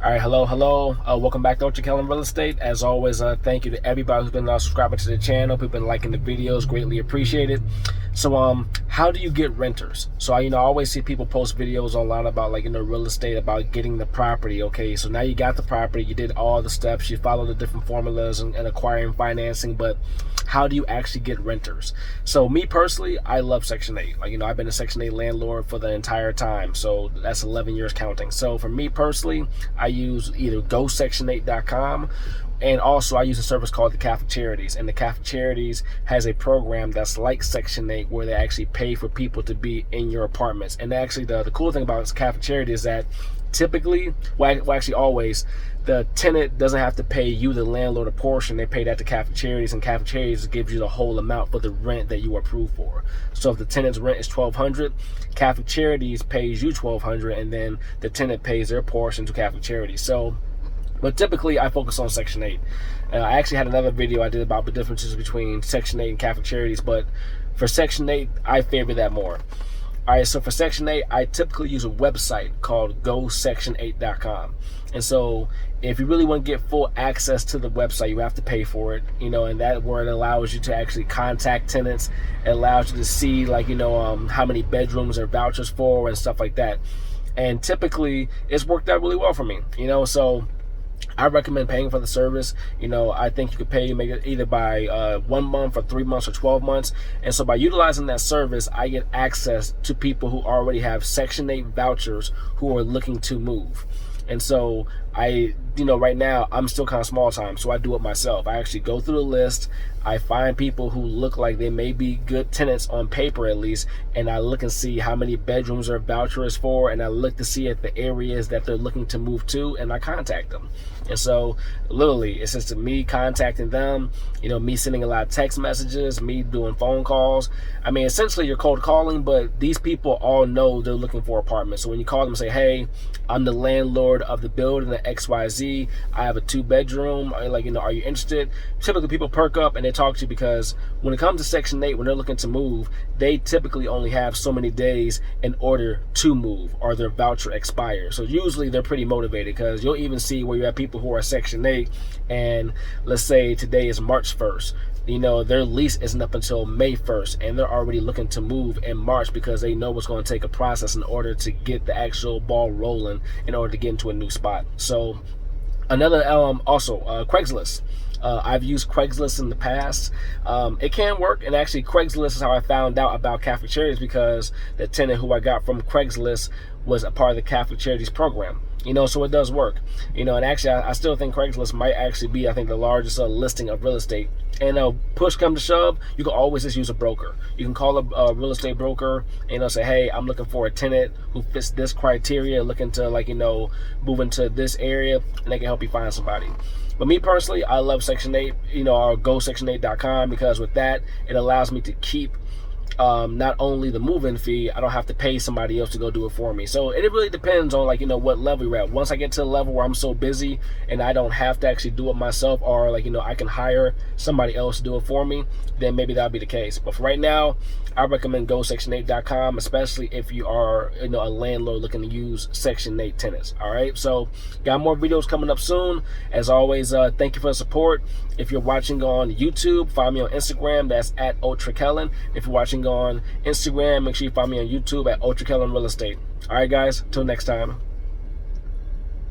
All right, hello. Welcome back to Ultra Kellen Real Estate. As always, thank you to everybody who's been subscribing to the channel, who've been liking the videos. Greatly appreciated. So, how do you get renters? So, I always see people post videos online about real estate, about getting the property. Okay, so now you got the property, you did all the steps, you follow the different formulas and acquiring financing, but how do you actually get renters? So me personally, I love Section 8. I've been a Section 8 landlord for the entire time. So that's 11 years counting. So for me personally, I use either GoSection8.com, and also I use a service called the Catholic Charities. And the Catholic Charities has a program that's like Section 8 where they actually pay for people to be in your apartments. And actually the cool thing about Catholic Charity is that typically, well actually always, the tenant doesn't have to pay you, the landlord, a portion. They pay that to Catholic Charities, and Catholic Charities gives you the whole amount for the rent that you approved for. So if the tenant's rent is $1,200, Catholic Charities pays you $1,200, and then the tenant pays their portion to Catholic Charities. So, but typically I focus on Section 8. I actually had another video I did about the differences between Section 8 and Catholic Charities, but for Section 8, I favor that more. All right, so for Section 8, I typically use a website called GoSection8.com. And so if you really want to get full access to the website, you have to pay for it, and that where it allows you to actually contact tenants. It allows you to see how many bedrooms or vouchers for and stuff like that. And typically it's worked out really well for me, so I recommend paying for the service. I think you could pay either by 1 month or 3 months or 12 months. And so by utilizing that service, I get access to people who already have Section 8 vouchers who are looking to move. And so right now I'm still kind of small time, so I do it myself. I actually go through the list. I find people who look like they may be good tenants on paper at least, and I look and see how many bedrooms their voucher is for, and I look to see at the areas that they're looking to move to, and I contact them. And so literally it's just me contacting them, me sending a lot of text messages, me doing phone calls. I mean, essentially you're cold calling, but these people all know they're looking for apartments. So when you call them and say, hey, I'm the landlord of the building at XYZ, I have a 2-bedroom, are you interested? Typically people perk up and they talk to you, because when it comes to Section 8, when they're looking to move, they typically only have so many days in order to move, or their voucher expires. So usually they're pretty motivated, because you'll even see where you have people who are Section 8, and let's say today is March 1st. Their lease isn't up until May 1st, and they're already looking to move in March, because they know it's going to take a process in order to get the actual ball rolling in order to get into a new spot. So another also Craigslist. I've used Craigslist in the past. It can work, and actually Craigslist is how I found out about Catholic Charities, because the tenant who I got from Craigslist was a part of the Catholic Charities program. So it does work. And actually I still think Craigslist might actually be, I think, the largest listing of real estate. And push come to shove, you can always just use a broker. You can call a real estate broker and say, hey, I'm looking for a tenant who fits this criteria, looking to move into this area, and they can help you find somebody. But me personally, I love Section 8, or GoSection8.com, because with that, it allows me to keep not only the move-in fee, I don't have to pay somebody else to go do it for me. So it really depends on what level you're at. Once I get to the level where I'm so busy and I don't have to actually do it myself, or I can hire somebody else to do it for me, then maybe that'll be the case. But for right now, I recommend GoSection8.com, especially if you are a landlord looking to use Section 8 tenants. All right, so got more videos coming up soon. As always, thank you for the support. If you're watching on YouTube, find me on Instagram. That's at Ultra Kellen. If you're watching on Instagram, make sure you find me on YouTube at Ultra Kellen Real Estate. All right, guys, till next time.